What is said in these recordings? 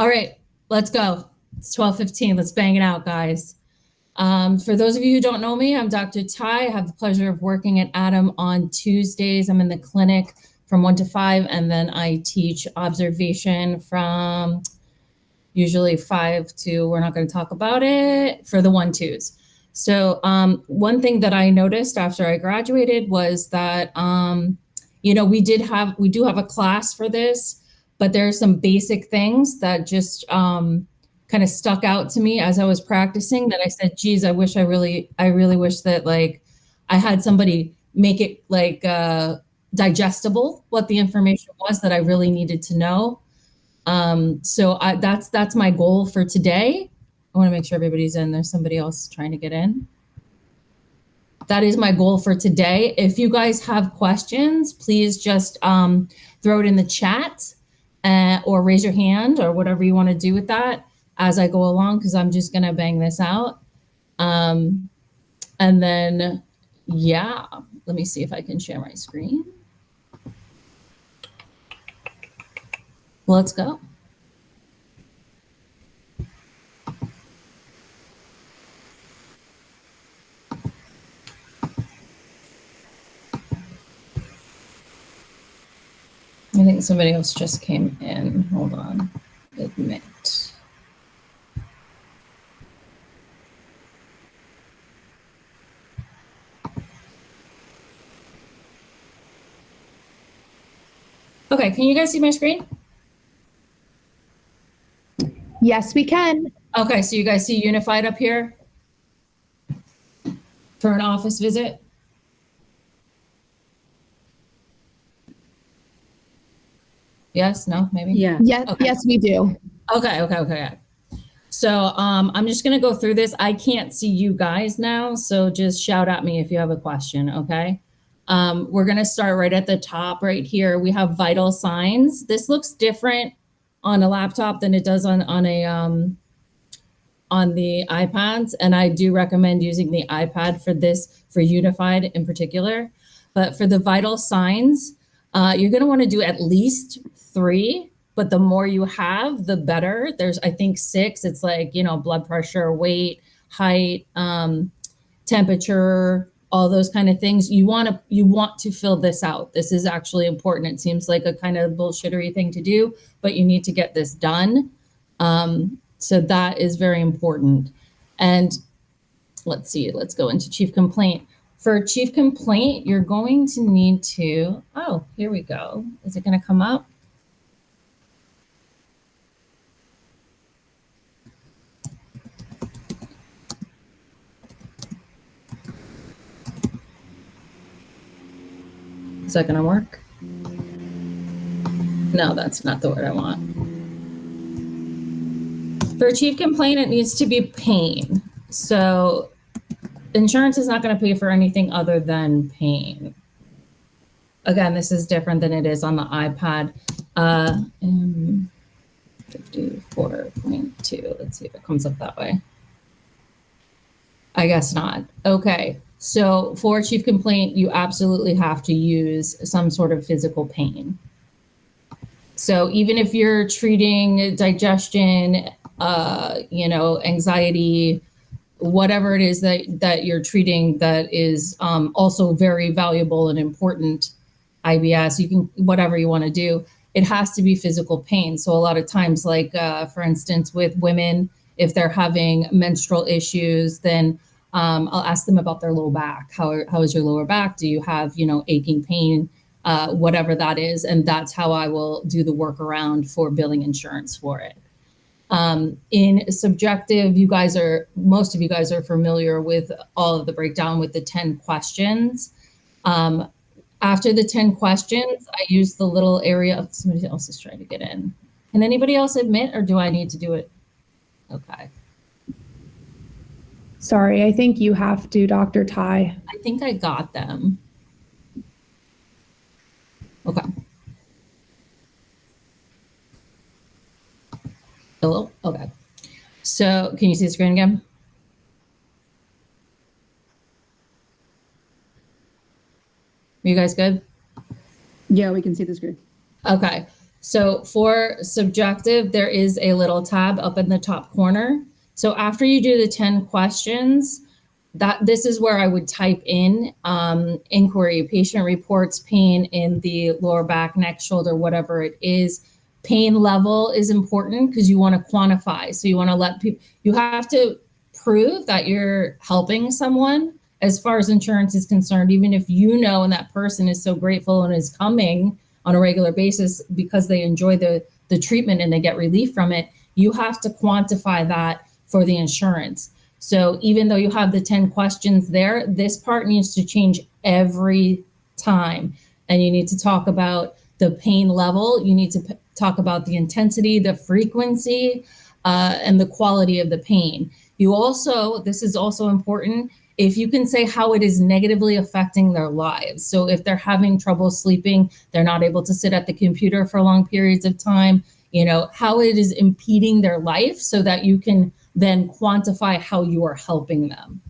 All right, let's go. It's 12:15. Let's bang it out, guys. For those of you who don't know me, I'm Dr. Tai. I have the pleasure of working at Adam on Tuesdays. I'm in the clinic from 1 to 5, and then I teach observation from usually 5 to, we're not going to talk about it, for the 1-2s. So one thing that I noticed after I graduated was that, we do have a class for this, but there are some basic things that just kind of stuck out to me as I was practicing that I said, geez, I really wish that like I had somebody make it like digestible, what the information was that I really needed to know. That's my goal for today. I want to make sure everybody's in. There's somebody else trying to get in. That is my goal for today. If you guys have questions, please just throw it in the chat or raise your hand or whatever you want to do with that as I go along, because I'm just going to bang this out. And then, yeah, let me see if I can share my screen. Let's go. I think somebody else just came in. Hold on. Admit. Okay, can you guys see my screen? Yes, we can. Okay, so you guys see Unified up here for an office visit? Yes, no, maybe? Yeah. Yes, okay. Yes, we do. Okay. So I'm just gonna go through this. I can't see you guys now, so just shout at me if you have a question, okay? We're gonna start right at the top right here. We have vital signs. This looks different on a laptop than it does on the iPads, and I do recommend using the iPad for this, for Unified in particular. But for the vital signs, you're gonna wanna do at least 3, but the more you have, the better. There's, I think, 6. It's like, blood pressure, weight, height, temperature, all those kind of things. You want to fill this out. This is actually important. It seems like a kind of bullshittery thing to do, but you need to get this done. So that is very important. And let's see, let's go into chief complaint. For chief complaint, you're going to need to, oh, here we go. Is it going to come up? Is that going to work? No, that's not the word I want. For a chief complaint, it needs to be pain. So insurance is not going to pay for anything other than pain. Again, this is different than it is on the iPad. 54.2. Let's see if it comes up that way. I guess not. Okay. So for chief complaint, you absolutely have to use some sort of physical pain. So even if you're treating digestion, anxiety, whatever it is that you're treating that is also very valuable and important, IBS, you can, whatever you want to do, it has to be physical pain. So a lot of times, like for instance, with women, if they're having menstrual issues, then I'll ask them about their low back. How is your lower back? Do you have, aching pain? Whatever that is. And that's how I will do the workaround for billing insurance for it. In subjective, most of you guys are familiar with all of the breakdown with the 10 questions. After the 10 questions, I use the little area of, somebody else is trying to get in. Can anybody else admit, or do I need to do it? Okay. Sorry, I think you have to, Dr. Tai. I think I got them. Okay. Hello? Okay. So can you see the screen again? Are you guys good? Yeah, we can see the screen. Okay. So for subjective, there is a little tab up in the top corner. So after you do the 10 questions, this is where I would type in inquiry, patient reports pain in the lower back, neck, shoulder, whatever it is. Pain level is important because you want to quantify. So you want to let people, you have to prove that you're helping someone as far as insurance is concerned, even if you know and that person is so grateful and is coming on a regular basis because they enjoy the treatment and they get relief from it. You have to quantify that for the insurance. So even though you have the 10 questions there, this part needs to change every time. And you need to talk about the pain level. You need to talk about the intensity, the frequency, and the quality of the pain. You also, this is also important, if you can say how it is negatively affecting their lives. So if they're having trouble sleeping, they're not able to sit at the computer for long periods of time, you know, how it is impeding their life so that you can then quantify how you are helping them.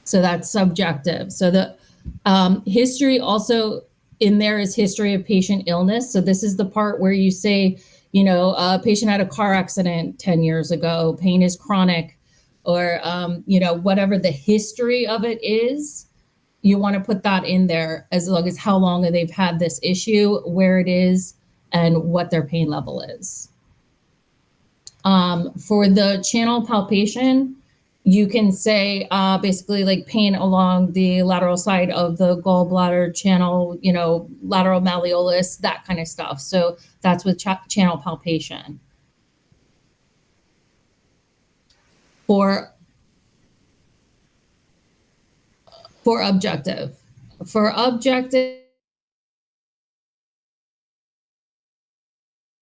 So that's subjective. So the history also in there is history of patient illness. So this is the part where you say, you know, a patient had a car accident 10 years ago, pain is chronic, or, you know, whatever the history of it is, you want to put that in there as long as how long they've had this issue, where it is, and what their pain level is. For the channel palpation, you can say basically like pain along the lateral side of the gallbladder channel, you know, lateral malleolus, that kind of stuff. So that's with channel palpation. For objective,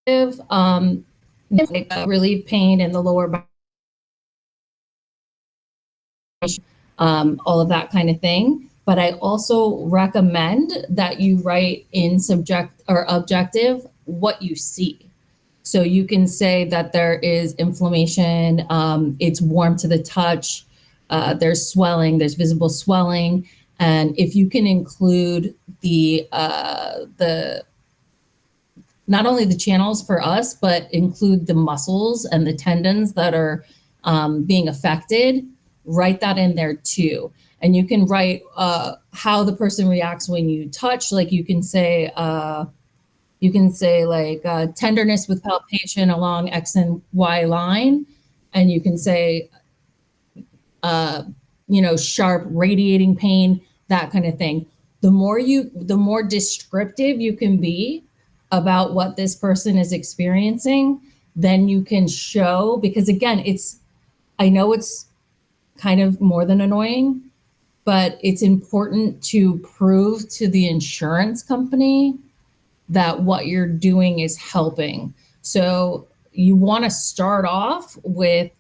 like relieve pain in the lower back, all of that kind of thing. But I also recommend that you write in subject or objective what you see. So you can say that there is inflammation, it's warm to the touch, there's swelling, there's visible swelling. And if you can include the not only the channels for us, but include the muscles and the tendons that are being affected, write that in there too. And you can write how the person reacts when you touch. Like you can say like tenderness with palpation along X and Y line. And you can say, you know, sharp radiating pain, that kind of thing. The more descriptive you can be about what this person is experiencing, then you can show, because again, I know it's kind of more than annoying, but it's important to prove to the insurance company that what you're doing is helping. So you want to start off with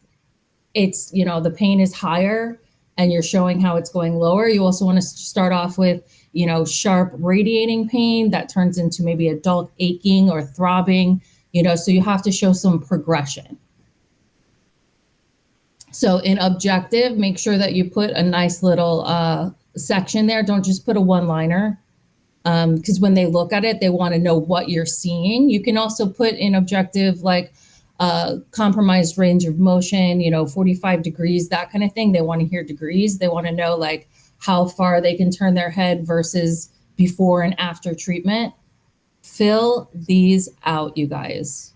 it's, you know, the pain is higher and you're showing how it's going lower. You also want to start off with, you know, sharp radiating pain that turns into maybe a dull aching or throbbing, you know, so you have to show some progression. So in objective, make sure that you put a nice little section there. Don't just put a one-liner, because when they look at it, they want to know what you're seeing. You can also put in objective like compromised range of motion, you know, 45 degrees, that kind of thing. They want to hear degrees. They want to know like how far they can turn their head versus before and after treatment. Fill these out, you guys.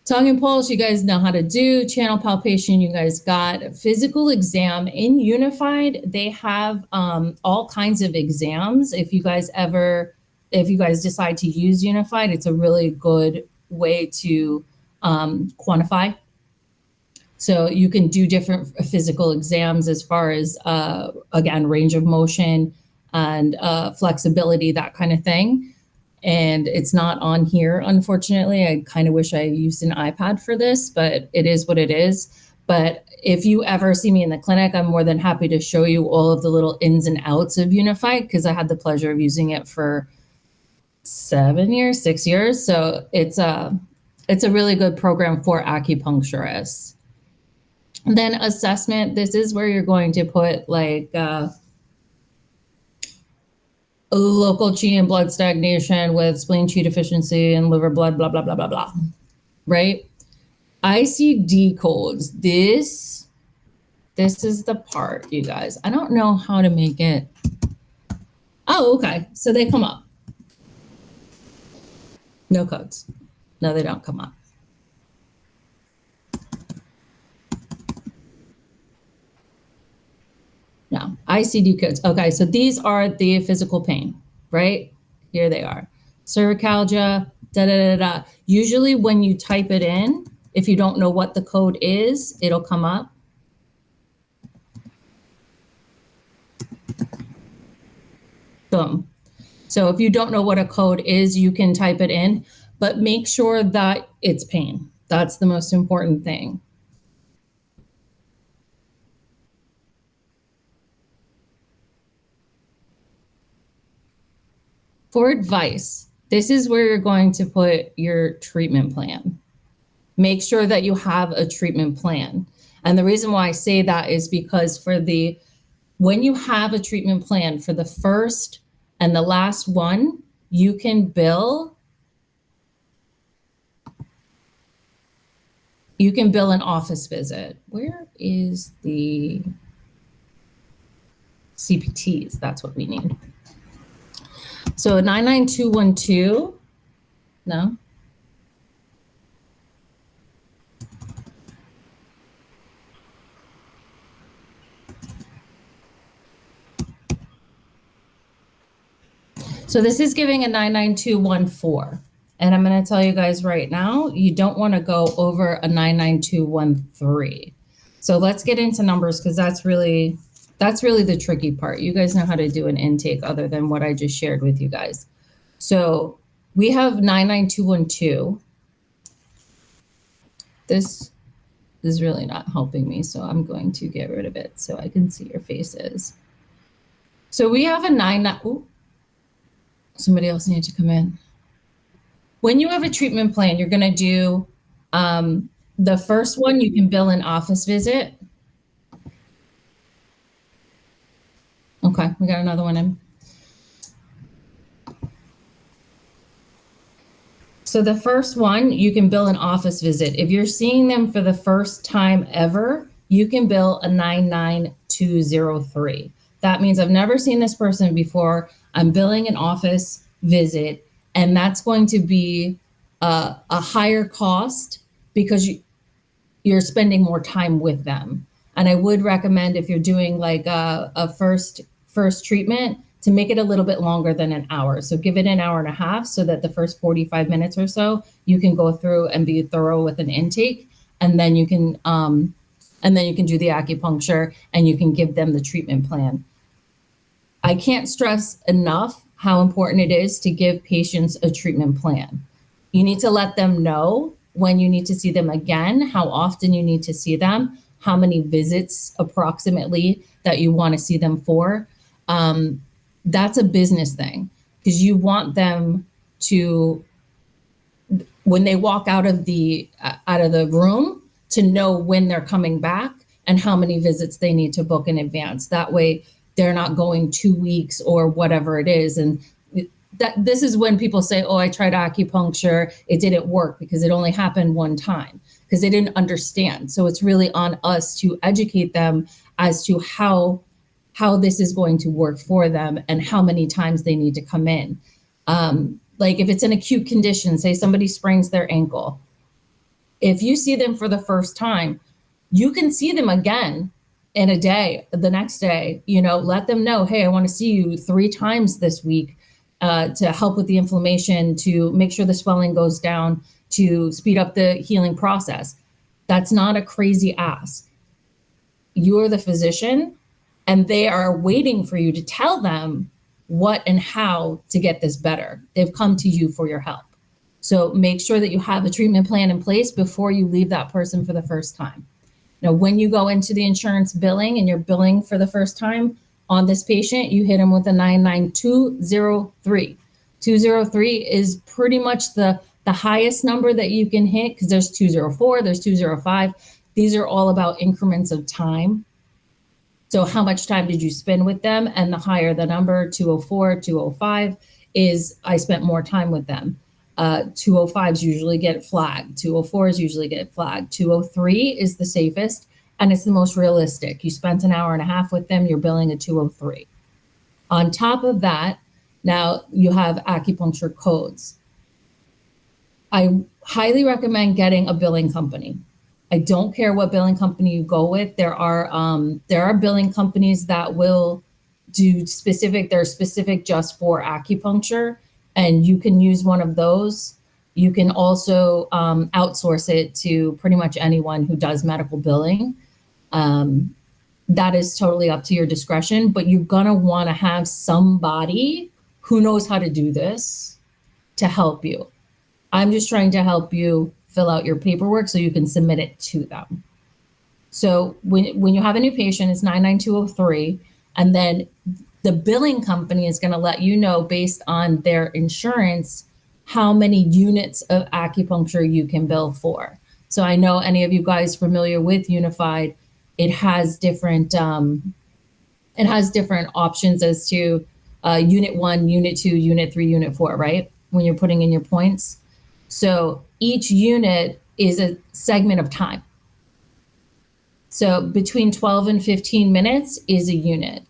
Tongue and pulse, you guys know how to do. Channel palpation, you guys got. Physical exam in Unified, they have all kinds of exams. If you guys decide to use Unified, it's a really good way to quantify. So you can do different physical exams as far as, again, range of motion and flexibility, that kind of thing. And it's not on here, unfortunately. I kind of wish I used an iPad for this, but it is what it is. But if you ever see me in the clinic, I'm more than happy to show you all of the little ins and outs of Unified, because I had the pleasure of using it for 6 years. So it's a really good program for acupuncturists. And then assessment, this is where you're going to put like, local Qi and blood stagnation with spleen Qi deficiency and liver blood, blah, blah, blah, blah, blah, right? ICD codes, this is the part, you guys. I don't know how to make it. Oh, okay, so they come up. No codes. No, they don't come up. No, ICD codes. Okay, so these are the physical pain, right? Here they are. Cervicalgia, da da da da. Usually when you type it in, if you don't know what the code is, it'll come up. Boom. So if you don't know what a code is, you can type it in, but make sure that it's pain. That's the most important thing. For advice, this is where you're going to put your treatment plan. Make sure that you have a treatment plan. And the reason why I say that is because when you have a treatment plan for the first and the last one, you can bill an office visit. Where is the CPTs? That's what we need. So 99212, no. So this is giving a 99214. And I'm going to tell you guys right now, you don't want to go over a 99213. So let's get into numbers because that's really the tricky part. You guys know how to do an intake other than what I just shared with you guys. So we have 99212. This is really not helping me, so I'm going to get rid of it so I can see your faces. So we have a somebody else needed to come in. When you have a treatment plan, you're going to do the first one, you can bill an office visit. Okay, we got another one in. So the first one, you can bill an office visit. If you're seeing them for the first time ever, you can bill a 99203. That means I've never seen this person before. I'm billing an office visit, and that's going to be a higher cost because you're spending more time with them. And I would recommend if you're doing like a first treatment to make it a little bit longer than an hour. So give it an hour and a half so that the first 45 minutes or so you can go through and be thorough with an intake, and then you can do the acupuncture and you can give them the treatment plan. I can't stress enough how important it is to give patients a treatment plan. You need to let them know when you need to see them again, how often you need to see them, how many visits approximately that you want to see them for. That's a business thing because you want them to, when they walk out of the room, to know when they're coming back and how many visits they need to book in advance. That way they're not going 2 weeks or whatever it is. And this is when people say, oh, I tried acupuncture, it didn't work because it only happened one time, because they didn't understand. So it's really on us to educate them as to how this is going to work for them and how many times they need to come in. Like if it's an acute condition, say somebody sprains their ankle, if you see them for the first time, you can see them again in a day, the next day, let them know, hey, I want to see you 3 times this week to help with the inflammation, to make sure the swelling goes down, to speed up the healing process. That's not a crazy ask. You're the physician, and they are waiting for you to tell them what and how to get this better. They've come to you for your help. So make sure that you have a treatment plan in place before you leave that person for the first time. Now, when you go into the insurance billing and you're billing for the first time on this patient, you hit them with a 99203. 203 is pretty much the highest number that you can hit, because there's 204, there's 205. These are all about increments of time. So how much time did you spend with them? And the higher the number, 204, 205, is I spent more time with them. 205s usually get flagged. 204s usually get flagged. 203 is the safest and it's the most realistic. You spent an hour and a half with them, you're billing a 203. On top of that, now you have acupuncture codes. I highly recommend getting a billing company. I don't care what billing company you go with. There are billing companies that will do specific. They're specific just for acupuncture, and you can use one of those. You can also outsource it to pretty much anyone who does medical billing. That is totally up to your discretion, but you're gonna want to have somebody who knows how to do this to help you. I'm just trying to help you fill out your paperwork so you can submit it to them. So when you have a new patient, it's 99203, and then the billing company is going to let you know based on their insurance how many units of acupuncture you can bill for. So I know any of you guys familiar with Unified, it has different options as to unit 1, unit 2, unit 3, unit 4, right? When you're putting in your points. So each unit is a segment of time. So between 12 and 15 minutes is a unit.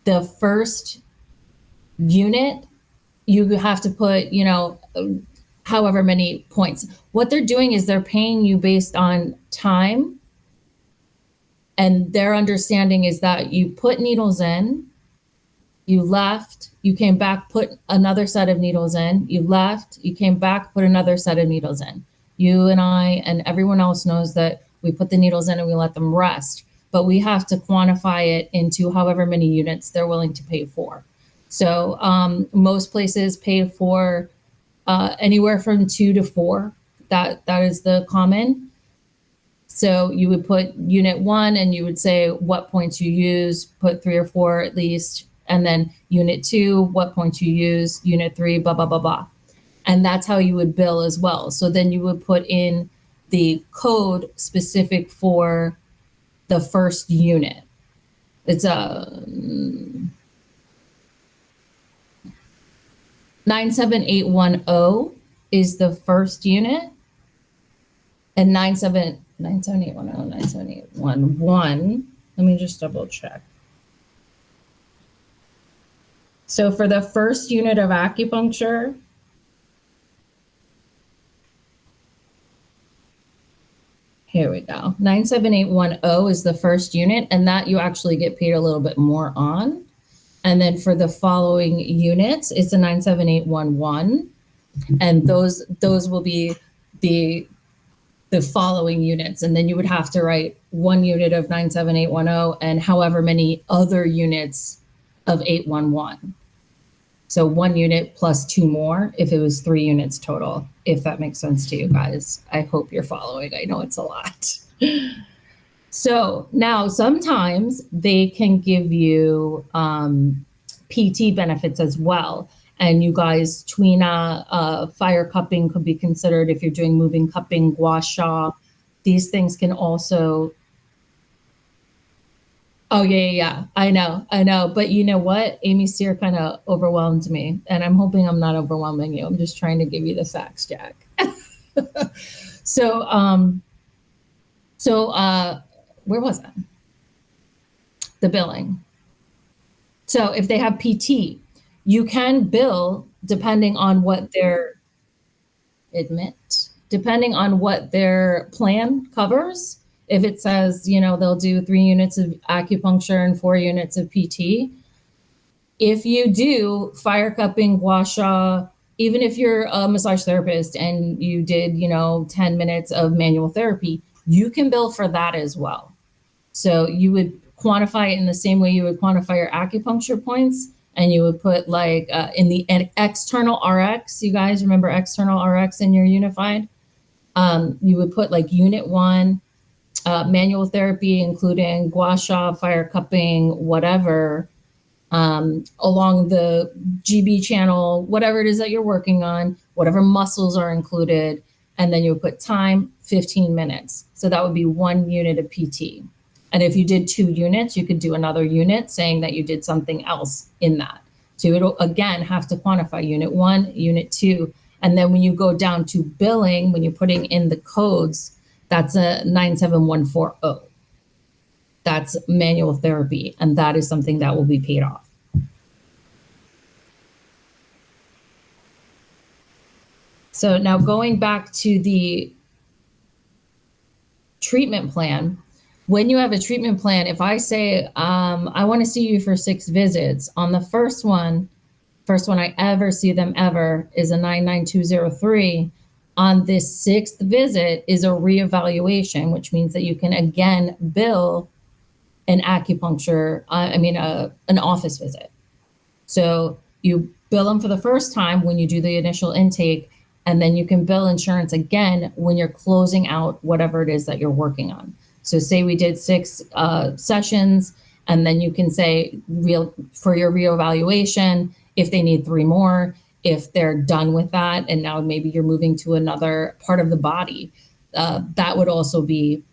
The first unit, you have to put, however many points. What they're doing is they're paying you based on time. And their understanding is that you put needles in, you left, you came back, put another set of needles in, you left, you came back, put another set of needles in. You and I and everyone else knows that we put the needles in and we let them rest, but we have to quantify it into however many units they're willing to pay for. So most places pay for anywhere from 2 to 4. That is the common. So you would put unit 1 and you would say what points you use, put 3 or 4 at least. And then unit 2, what points you use, unit 3, blah, blah, blah, blah. And that's how you would bill as well. So then you would put in the code specific for the first unit. It's a 97810 is the first unit. And 97811, let me just double check. So for the first unit of acupuncture, here we go. 97810 is the first unit, and that you actually get paid a little bit more on. And then for the following units, it's a 97811, and those will be the following units. And then you would have to write 1 unit of 97810 and however many other units of 811. So 1 unit plus 2 more if it was 3 units total, if that makes sense to you guys. I hope you're following. I know it's a lot. So now sometimes they can give you PT benefits as well. And you guys, Twina, fire cupping could be considered if you're doing moving cupping, gua sha. These things can also. Oh, yeah. I know. But you know what? Amy Sear kind of overwhelmed me. And I'm hoping I'm not overwhelming you. I'm just trying to give you the facts, Jack. So where was I? The billing. So if they have PT, you can bill depending on what their plan covers. If it says, they'll do 3 units of acupuncture and 4 units of PT. If you do fire cupping, gua sha, even if you're a massage therapist and you did, 10 minutes of manual therapy, you can bill for that as well. So you would quantify it in the same way you would quantify your acupuncture points, and you would put like in the external RX. You guys remember external RX in your Unified? You would put like unit 1, manual therapy, including gua sha, fire cupping, whatever, along the GB channel, whatever it is that you're working on, whatever muscles are included, and then you would put time, 15 minutes. So that would be 1 unit of PT. And if you did 2 units, you could do another unit saying that you did something else in that. So it'll again have to quantify unit 1, unit 2. And then when you go down to billing, when you're putting in the codes, that's a 97140. That's manual therapy, and that is something that will be paid off. So now going back to the treatment plan, when you have a treatment plan, if I say, I want to see you for 6 visits, on the first one I ever see them ever is a 99203. On this 6th visit is a reevaluation, which means that you can again bill an acupuncture, an office visit. So you bill them for the first time when you do the initial intake, and then you can bill insurance again when you're closing out whatever it is that you're working on. So say we did 6 sessions, and then you can say for your reevaluation, if they need 3 more, if they're done with that, and now maybe you're moving to another part of the body, that would also be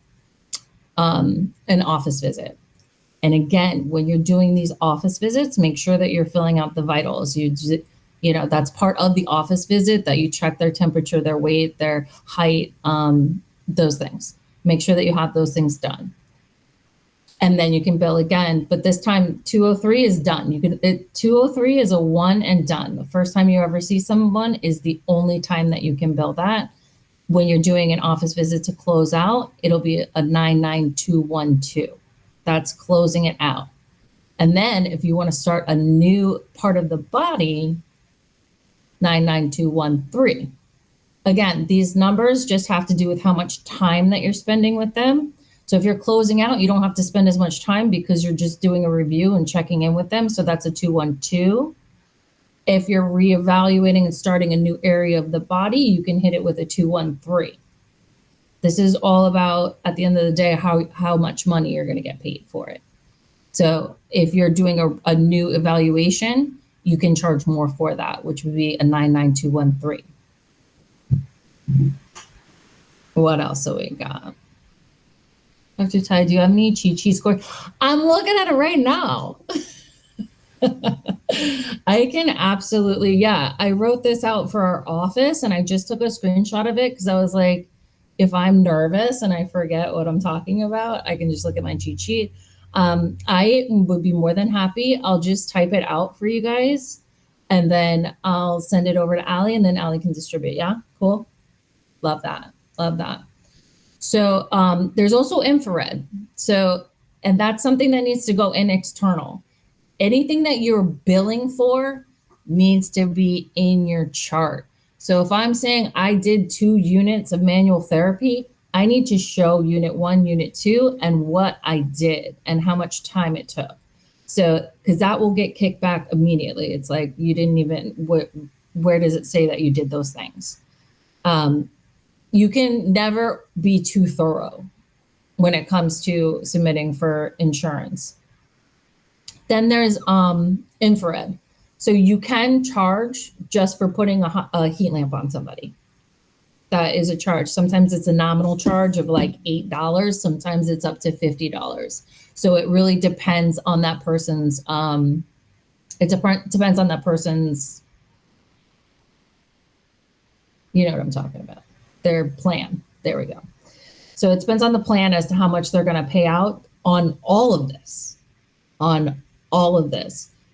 an office visit. And again, when you're doing these office visits, make sure that you're filling out the vitals. You know, that's part of the office visit, that you check their temperature, their weight, their height, those things. Make sure that you have those things done. And then you can bill again, but this time 203 is done. 203 is a one and done. The first time you ever see someone is the only time that you can bill that. When you're doing an office visit to close out, it'll be a 99212. That's closing it out. And then if you want to start a new part of the body, 99213. Again, these numbers just have to do with how much time that you're spending with them. So if you're closing out, you don't have to spend as much time because you're just doing a review and checking in with them. So that's a 212. If you're reevaluating and starting a new area of the body, you can hit it with a 213. This is all about, at the end of the day, how much money you're going to get paid for it. So if you're doing a new evaluation, you can charge more for that, which would be a 99213. What else do we got? Dr. Tai, do you have any cheat sheet score? I'm looking at it right now. I can absolutely, yeah. I wrote this out for our office and I just took a screenshot of it because I was like, if I'm nervous and I forget what I'm talking about, I can just look at my cheat sheet. I would be more than happy. I'll just type it out for you guys and then I'll send it over to Allie and then Allie can distribute. Yeah, cool. Love that. Love that. So there's also infrared. So, and that's something that needs to go in external. Anything that you're billing for needs to be in your chart. So if I'm saying I did 2 units of manual therapy, I need to show unit 1, unit 2, and what I did and how much time it took. So, because that will get kicked back immediately. It's like you didn't even, where does it say that you did those things? You can never be too thorough when it comes to submitting for insurance. Then there's infrared. So you can charge just for putting a heat lamp on somebody. That is a charge. Sometimes it's a nominal charge of like $8. Sometimes it's up to $50. So it really depends on that person's, depends on that person's, you know what I'm talking about, their plan. There we go. So it depends on the plan as to how much they're going to pay out on all of this,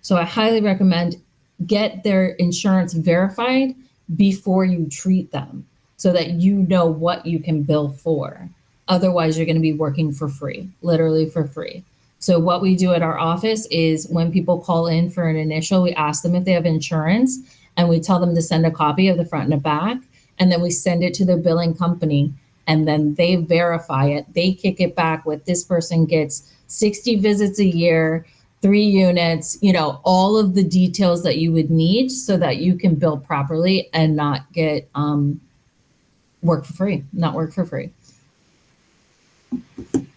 So I highly recommend get their insurance verified before you treat them so that you know what you can bill for. Otherwise, you're going to be working for free, literally for free. So what we do at our office is when people call in for an initial, we ask them if they have insurance and we tell them to send a copy of the front and the back. And then we send it to their billing company and then they verify it. They kick it back with this person gets 60 visits a year, 3 units, you know, all of the details that you would need so that you can bill properly and not get work for free.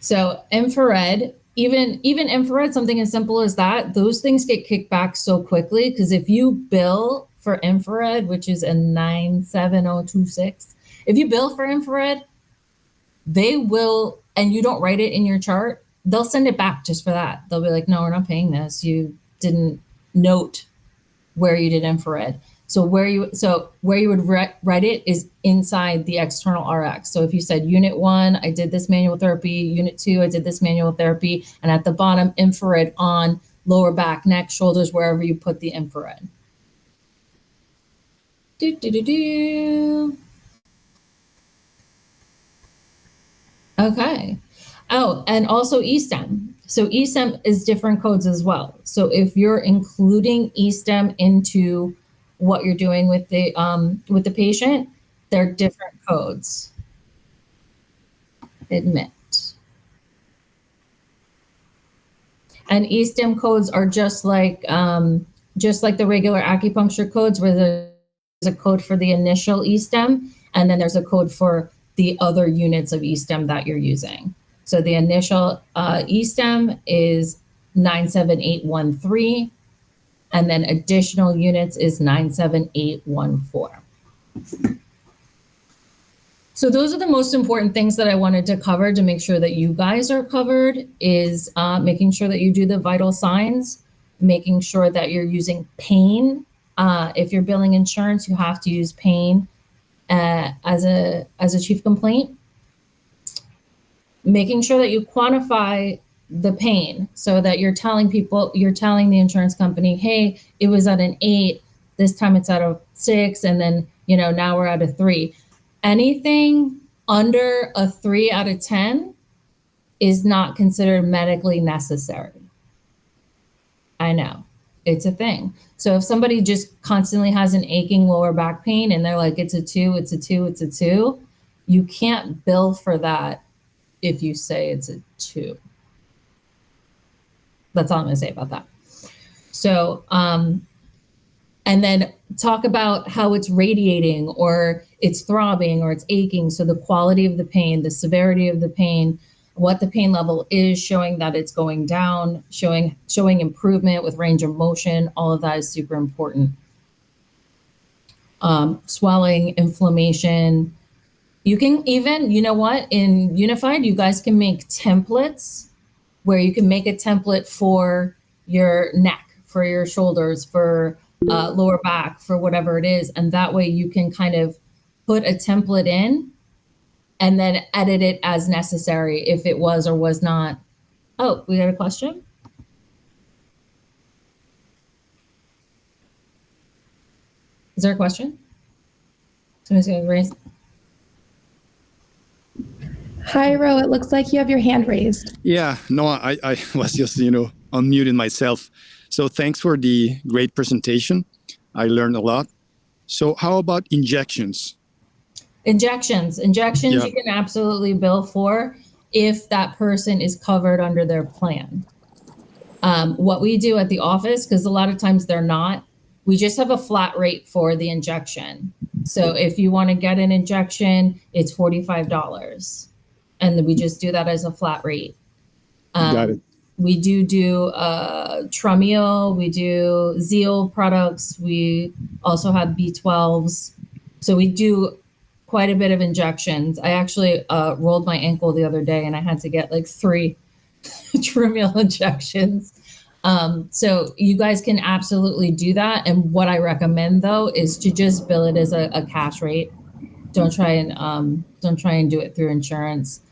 So infrared, even infrared, something as simple as that, those things get kicked back so quickly because if you bill for infrared, which is a 97026, if you bill for infrared, they will, and you don't write it in your chart, they'll send it back just for that. They'll be like, no, we're not paying this. You didn't note where you did infrared. So where you would write it is inside the external RX. So if you said unit 1, I did this manual therapy, unit 2, I did this manual therapy, and at the bottom, infrared on lower back, neck, shoulders, wherever you put the infrared. Do, do, do, do. Okay. Oh, and also eSTEM. So eSTEM is different codes as well. So if you're including eSTEM into what you're doing with the patient, they're different codes. Admit. And eSTEM codes are just like the regular acupuncture codes, where there's a code for the initial eSTEM, and then there's a code for the other units of eSTEM that you're using. So the initial eSTEM is 97813, and then additional units is 97814. So those are the most important things that I wanted to cover to make sure that you guys are covered, is making sure that you do the vital signs, making sure that you're using pain. If you're billing insurance, you have to use pain as a chief complaint. Making sure that you quantify the pain, so that you're telling the insurance company, hey, it was at an 8, this time it's at a 6, and then, now we're at a 3. Anything under a 3 out of 10 is not considered medically necessary. I know, it's a thing. So if somebody just constantly has an aching lower back pain and they're like, it's a 2, it's a 2, it's a 2, you can't bill for that if you say it's a 2. That's all I'm going to say about that. So, and then talk about how it's radiating, or it's throbbing, or it's aching. So the quality of the pain, the severity of the pain, what the pain level is, showing that it's going down, showing improvement with range of motion. All of that is super important. Swelling, inflammation. You can even, in Unified, you guys can make templates where you can make a template for your neck, for your shoulders, for lower back, for whatever it is. And that way you can kind of put a template in and then edit it as necessary if it was or was not. Oh, we got a question? Is there a question? Somebody's going to raise. Hi, Ro. It looks like you have your hand raised. Yeah, no, I was just, unmuting myself. So thanks for the great presentation. I learned a lot. So how about injections? Injections, yeah. You can absolutely bill for if that person is covered under their plan. What we do at the office, because a lot of times they're not, we just have a flat rate for the injection. So if you want to get an injection, it's $45. And we just do that as a flat rate. Got it. We do Tramiel, we do Zeal products, we also have B12s. So we do quite a bit of injections. I actually rolled my ankle the other day and I had to get like 3 Tramiel injections. So you guys can absolutely do that. And what I recommend though is to just bill it as a cash rate. Don't try and do it through insurance.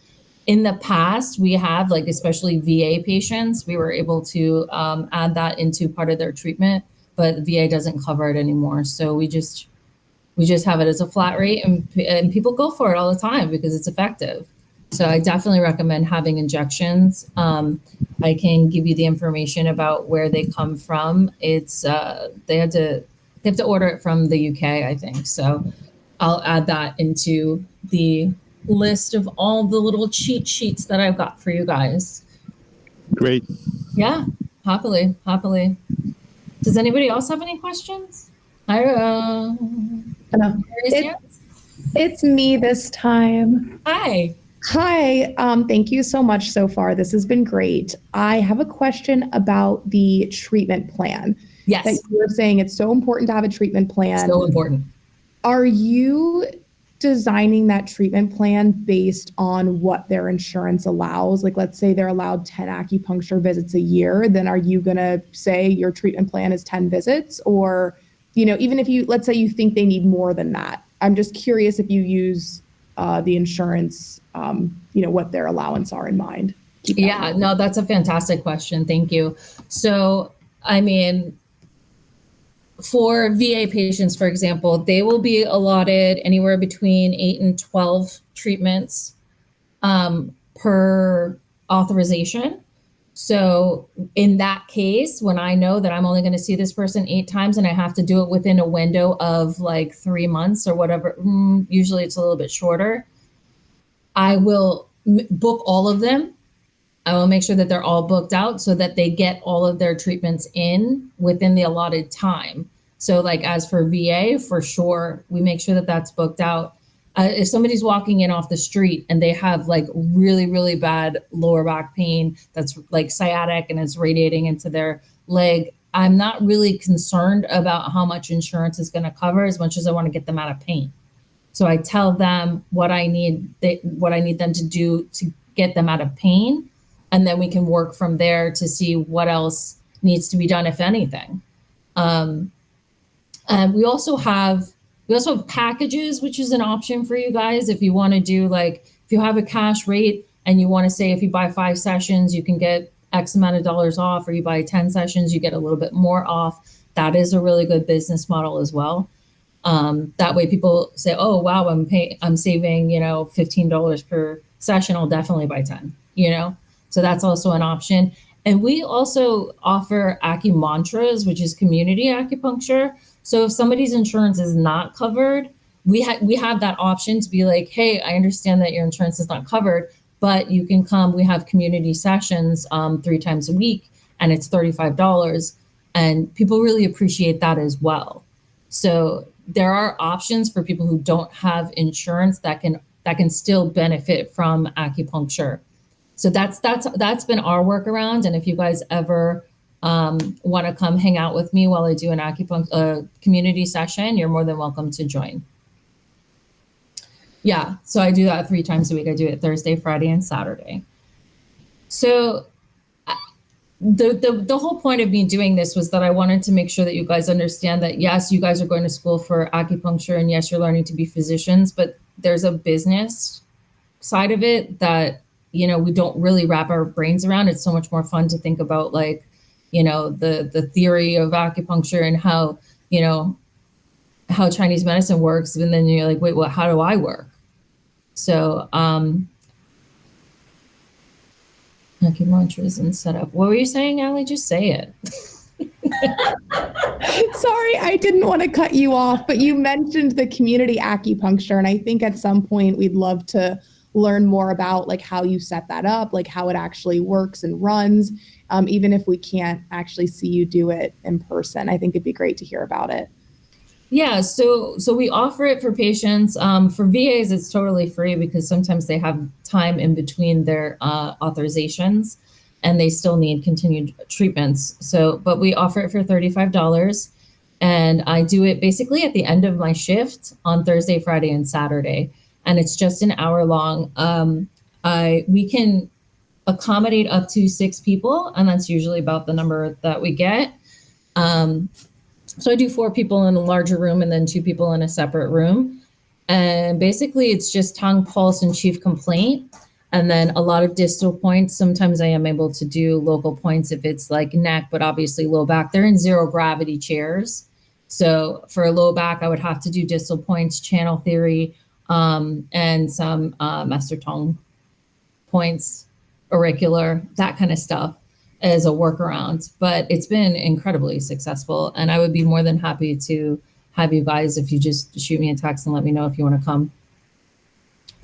In the past, we have, like, especially VA patients, we were able to add that into part of their treatment, but VA doesn't cover it anymore. So we just have it as a flat rate, and people go for it all the time because it's effective. So I definitely recommend having injections. I can give you the information about where they come from. It's they have to order it from the UK, I think. So I'll add that into the list of all the little cheat sheets that I've got for you guys. Great. Yeah, happily. Does anybody else have any questions? It's me this time. Hi. Thank you so much so far. This has been great. I have a question about the treatment plan. Yes. That you were saying it's so important to have a treatment plan. So important. Are you designing that treatment plan based on what their insurance allows? Like, let's say they're allowed 10 acupuncture visits a year, then are you going to say your treatment plan is 10 visits? Or, even if let's say you think they need more than that. I'm just curious if you use the insurance, what their allowance are in mind. Yeah, no, that's a fantastic question. Thank you. So, I mean, for VA patients, for example, they will be allotted anywhere between 8 and 12 treatments per authorization. So in that case, when I know that I'm only going to see this person 8 times and I have to do it within a window of like 3 months or whatever, usually it's a little bit shorter, I will book all of them. I will make sure that they're all booked out so that they get all of their treatments in within the allotted time. So like as for VA, for sure, we make sure that that's booked out. If somebody's walking in off the street and they have like really, really bad lower back pain that's like sciatic and it's radiating into their leg, I'm not really concerned about how much insurance is going to cover as much as I want to get them out of pain. So I tell them what I need them to do to get them out of pain. And then we can work from there to see what else needs to be done, if anything. And we also have packages, which is an option for you guys. If you want to do if you have a cash rate and you want to say if you buy 5 sessions, you can get X amount of dollars off, or you buy 10 sessions, you get a little bit more off. That is a really good business model as well. That way people say, oh, wow, I'm saving, $15 per session. I'll definitely buy 10, So that's also an option. And we also offer acuMantras, which is community acupuncture. So if somebody's insurance is not covered, we have that option to be like, hey, I understand that your insurance is not covered, but you can come. We have community sessions 3 times a week, and it's $35. And people really appreciate that as well. So there are options for people who don't have insurance that can still benefit from acupuncture. So that's been our workaround. And if you guys ever want to come hang out with me while I do an acupuncture community session, you're more than welcome to join. Yeah, so I do that 3 times a week. I do it Thursday, Friday, and Saturday. So the whole point of me doing this was that I wanted to make sure that you guys understand that, yes, you guys are going to school for acupuncture, and yes, you're learning to be physicians, but there's a business side of it that, we don't really wrap our brains around. It's so much more fun to think about the theory of acupuncture and how Chinese medicine works. And then you're like, wait, well, how do I work? So, acupuncture and setup. What were you saying, Allie? Just say it. Sorry, I didn't want to cut you off, but you mentioned the community acupuncture, and I think at some point we'd love to learn more about how you set that up, how it actually works and runs, even if we can't actually see you do it in person. I think it'd be great to hear about it. Yeah, so we offer it for patients. For VAs, it's totally free because sometimes they have time in between their authorizations and they still need continued treatments. But we offer it for $35, and I do it basically at the end of my shift on Thursday, Friday, and Saturday, and it's just an hour long. We can accommodate up to 6 people, and that's usually about the number that we get. So I do 4 people in a larger room and then 2 people in a separate room. And basically it's just tongue, pulse, and chief complaint. And then a lot of distal points. Sometimes I am able to do local points if it's like neck, but obviously low back. They're in 0 gravity chairs. So for a low back, I would have to do distal points, channel theory, and some master tongue points, auricular, that kind of stuff as a workaround. But it's been incredibly successful, and I would be more than happy to have you guys if you just shoot me a text and let me know if you want to come.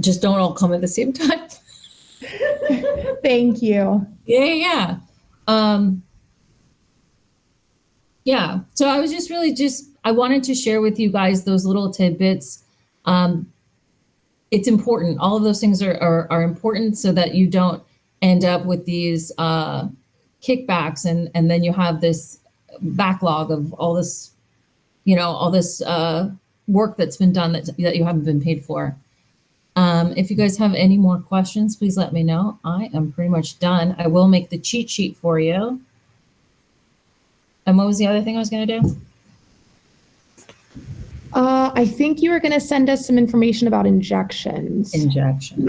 Just don't all come at the same time. Thank you. Yeah. Yeah. So I was just really I wanted to share with you guys those little tidbits. It's important. All of those things are important so that you don't end up with these kickbacks and then you have this backlog of all this, all this work that's been done that you haven't been paid for. If you guys have any more questions, please let me know. I am pretty much done. I will make the cheat sheet for you. And what was the other thing I was going to do? I think you were going to send us some information about injections. Injections.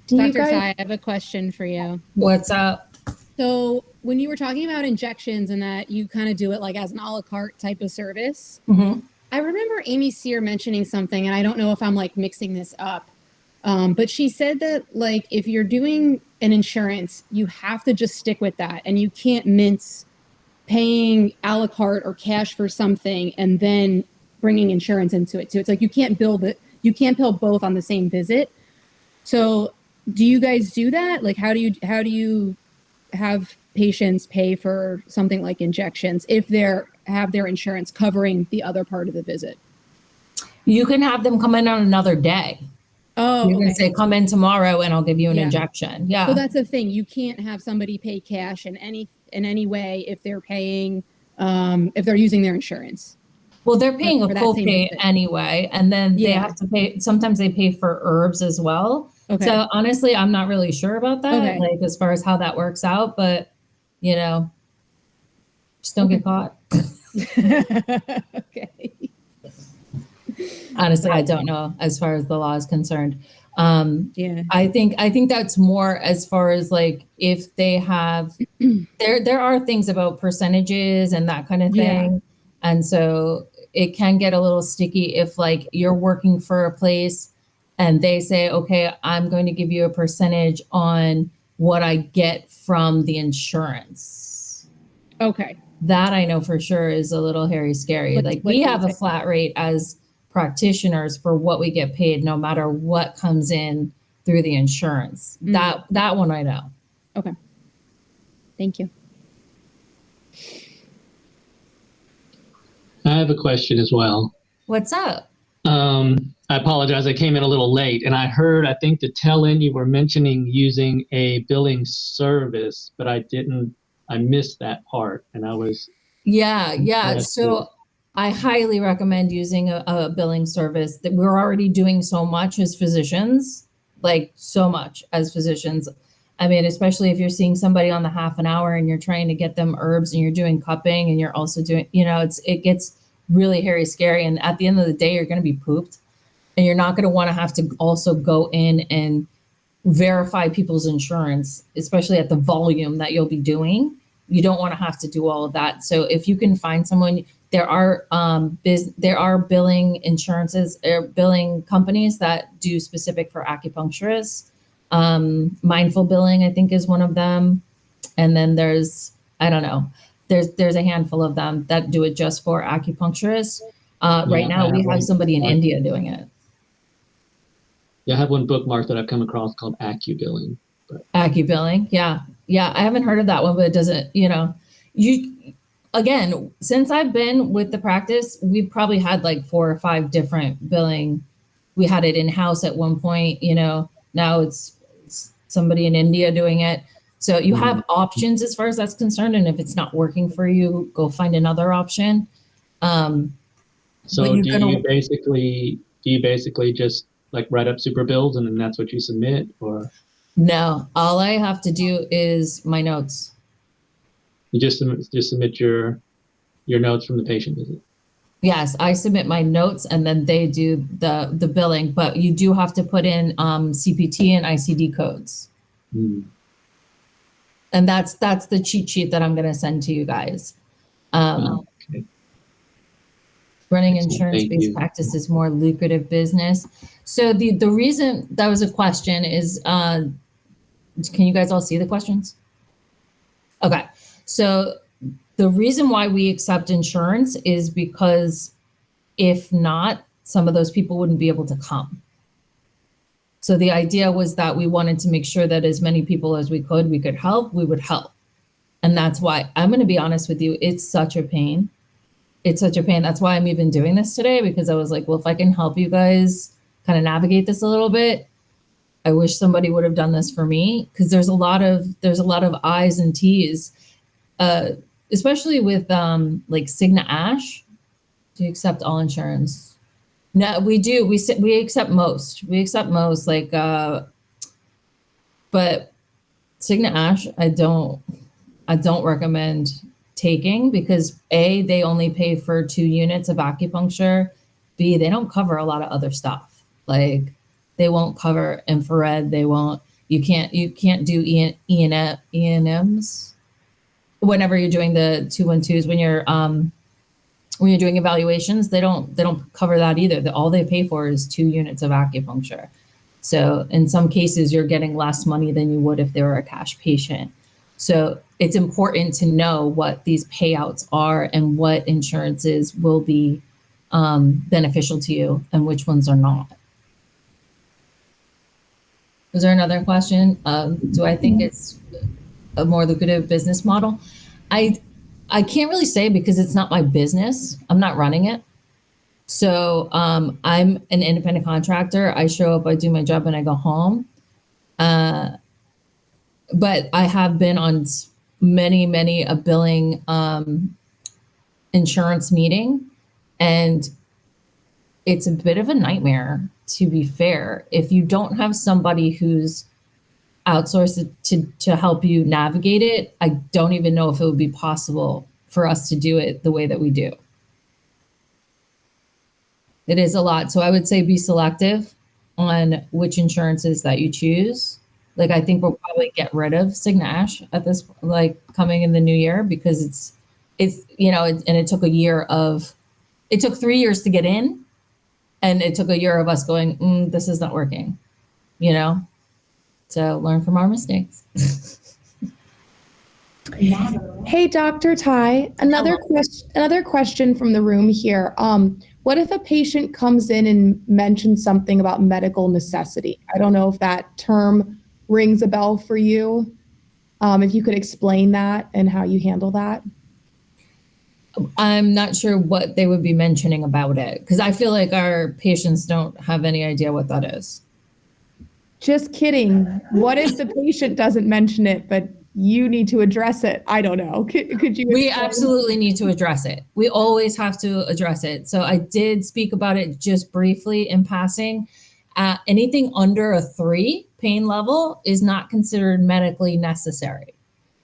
Do you Dr. guys? Sai, I have a question for you. What's up? So when you were talking about injections and that you kind of do it like as an a la carte type of service, Mm-hmm. I remember Amy Sear mentioning something, and I don't know if I'm like mixing this up, but she said that like if you're doing an insurance, you have to just stick with that, and you can't mince paying a la carte or cash for something and then bringing insurance into it too. It's like you can't bill both on the same visit. So do you guys do that? Like how do you have patients pay for something like injections if have their insurance covering the other part of the visit? You can have them come in on another day. Oh, You can okay. say, come in tomorrow and I'll give you an Yeah. injection. Yeah. So that's the thing. You can't have somebody pay cash in any way if they're paying, if they're using their insurance. Well, they're paying a for that full same pay visit. anyway, and then they Yeah. have to pay. Sometimes they pay for herbs as well. Okay. So honestly, I'm not really sure about that, Okay. like as far as how that works out. But you know, just don't Okay. get caught. Okay. Honestly, I don't know as far as the law is concerned. Yeah. I think that's more as far as like if they have there are things about percentages and that kind of thing. Yeah. And so it can get a little sticky if like you're working for a place and they say, okay, I'm going to give you a percentage on what I get from the insurance. Okay. That I know for sure is a little hairy scary. Like we have a flat rate as practitioners for what we get paid no matter what comes in through the insurance. Mm. That one I know. Okay. Thank you. I have a question as well. What's up? I apologize. I came in a little late and I heard, I think the tail end you were mentioning using a billing service, but I missed that part and I was. Yeah. So I highly recommend using a billing service that we're already doing so much as physicians, like so much as physicians. I mean, especially if you're seeing somebody on the half an hour and you're trying to get them herbs and you're doing cupping and you're also doing, it gets really hairy scary. And at the end of the day, you're going to be pooped and you're not going to want to have to also go in and verify people's insurance, especially at the volume that you'll be doing. You don't want to have to do all of that. So if you can find someone, there are billing insurances or billing companies that do specific for acupuncturists. Mindful billing, I think, is one of them. And then there's a handful of them that do it just for acupuncturists. Right now, we have somebody in India doing it. Yeah, I have one bookmark that I've come across called AccuBilling. AccuBilling, yeah. I haven't heard of that one, but it doesn't. Again, since I've been with the practice, we've probably had like 4 or 5 different billing. We had it in house at one point. Now it's somebody in India doing it. So you have options as far as that's concerned, and if it's not working for you, go find another option. So do you basically just like write up super bills and then that's what you submit, or? No, all I have to do is my notes. You just submit your notes from the patient visit? Yes, I submit my notes and then they do the billing, but you do have to put in CPT and ICD codes. And that's the cheat sheet that I'm going to send to you guys. Okay. Running insurance-based practice is more lucrative business. So the reason that was a question is, can you guys all see the questions? Okay. So the reason why we accept insurance is because if not, some of those people wouldn't be able to come. So the idea was that we wanted to make sure that as many people as we could help, we would help. And that's why I'm going to be honest with you. It's such a pain. It's such a pain. That's why I'm even doing this today, because I was like, well, if I can help you guys kind of navigate this a little bit, I wish somebody would have done this for me, because there's a lot of I's and T's, especially with like Cigna Ash. Do you accept all insurance? No, we do. We accept most. We accept most. Like, but Cigna Ash, I don't recommend taking because A, they only pay for 2 units of acupuncture. B, they don't cover a lot of other stuff. Like they won't cover infrared. They won't. You can't do E&Ms whenever you're doing the 212s when you're doing evaluations. They don't cover that either. All they pay for is 2 units of acupuncture. So in some cases, you're getting less money than you would if they were a cash patient. So it's important to know what these payouts are and what insurances will be beneficial to you and which ones are not. Was there another question? Do I think it's a more lucrative business model? I can't really say because it's not my business. I'm not running it. So I'm an independent contractor. I show up, I do my job, and I go home. But I have been on many a billing insurance meeting, and it's a bit of a nightmare, to be fair. If you don't have somebody who's outsourced to help you navigate it, I don't even know if it would be possible for us to do it the way that we do. It is a lot. So I would say be selective on which insurances that you choose. Like I think we'll probably get rid of Cigna Ash at this, like coming in the new year, because it's and it took it took 3 years to get in, and it took a year of us going, this is not working, So learn from our mistakes. Hey, Dr. Tai, another question from the room here. What if a patient comes in and mentions something about medical necessity? I don't know if that term rings a bell for you. If you could explain that and how you handle that. I'm not sure what they would be mentioning about it, because I feel like our patients don't have any idea what that is. Just kidding. What if the patient doesn't mention it, but you need to address it? I don't know. Could you? We absolutely need to address it. We always have to address it. So I did speak about it just briefly in passing. Anything under a 3 pain level is not considered medically necessary.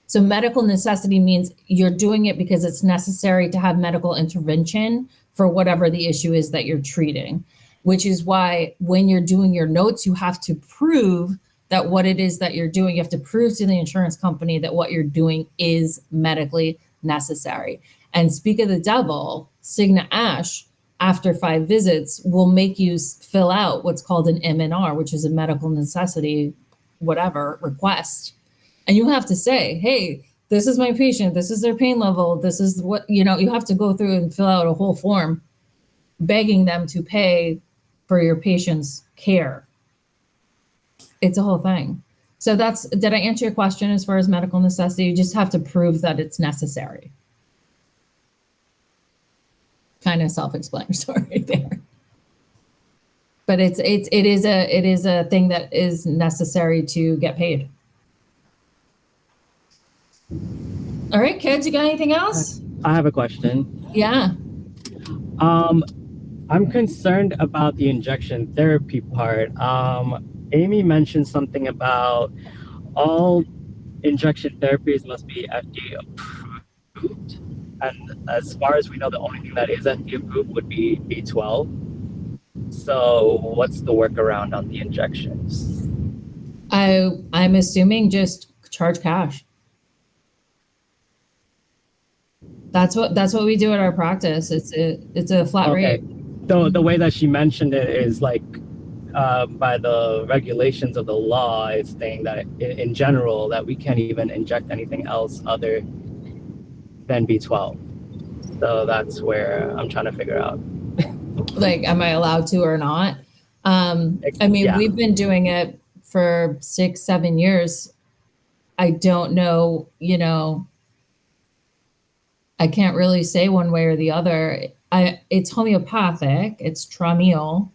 So medical necessity means you're doing it because it's necessary to have medical intervention for whatever the issue is that you're treating, which is why when you're doing your notes, you have to prove that what it is that you're doing, you have to prove to the insurance company that what you're doing is medically necessary. And speak of the devil, Cigna Ash, after 5 visits, will make you fill out what's called an MNR, which is a medical necessity, whatever, request. And you have to say, hey, this is my patient, this is their pain level, this is what, you have to go through and fill out a whole form begging them to pay for your patient's care. It's a whole thing. So did I answer your question as far as medical necessity? You just have to prove that it's necessary. Kind of self-explanatory there. But it is a thing that is necessary to get paid. All right, kids, you got anything else? I have a question. Yeah. I'm concerned about the injection therapy part. Amy mentioned something about all injection therapies must be FDA approved. And as far as we know, the only thing that is FDA approved would be B12. So what's the workaround on the injections? I'm assuming just charge cash. That's what we do at our practice. It's a flat rate. The way that she mentioned it is like by the regulations of the law, it's saying that in general that we can't even inject anything else other than B12. So that's where I'm trying to figure out. Like, am I allowed to or not? We've been doing it for 6-7 years. I don't know, I can't really say one way or the other. It's homeopathic. It's Trameal,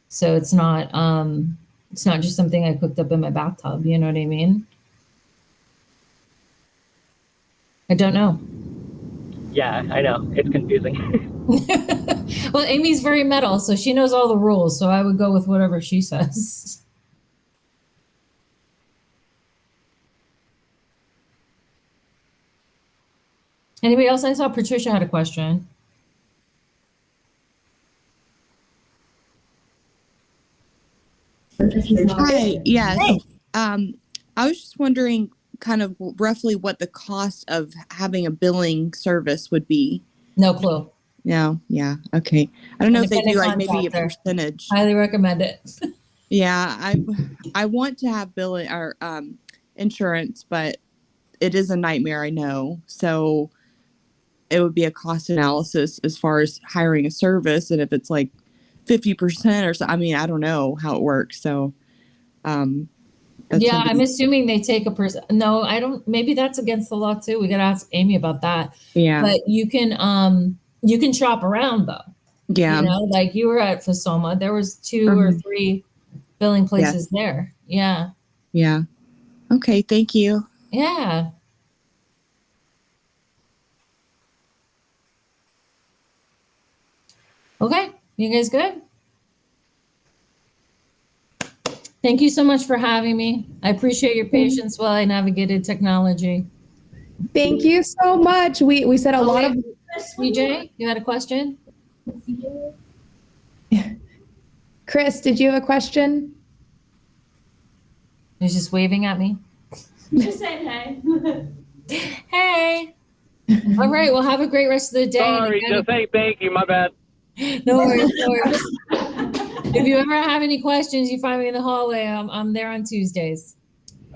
so it's not just something I cooked up in my bathtub. You know what I mean? I don't know. Yeah, I know. It's confusing. Well, Amy's very metal, so she knows all the rules. So I would go with whatever she says. Anybody else? I saw Patricia had a question. Hi, yes. Hey. I was just wondering kind of roughly what the cost of having a billing service would be. No clue. No, yeah, okay. I don't know if they do Independent like maybe a contractor. percentage. Highly recommend it. Yeah, I want to have billing or insurance, but it is a nightmare, I know. So it would be a cost analysis as far as hiring a service, and if it's like 50% or so, I mean, I don't know how it works. So that's Yeah, I'm something. assuming they take a person. No, I don't. Maybe that's against the law too. We got to ask Amy about that. Yeah, But you can shop around though. yeah, You know, like you were at Fasoma, there was 2 or Mhm. 3 billing Yes. places there. Yeah. Yeah. Okay, thank you. Yeah. Okay. You guys good? Thank you so much for having me. I appreciate your patience while I navigated technology. Thank you so much. We said a lot of CJ, you had a question? Chris, did you have a question? He's just waving at me. Just saying hey. Hey. All right. Well, have a great rest of the day. Sorry, And again, just saying thank you. My bad. no worries. No worries. If you ever have any questions, you find me in the hallway. I'm there on Tuesdays.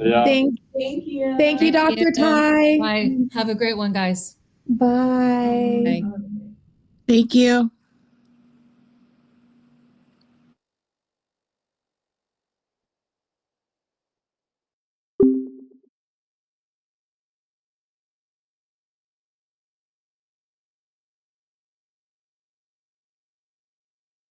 Yeah. Thank Thank you. you, Dr. Tai. Bye. Have a great one, guys. Bye. Bye. Thank you.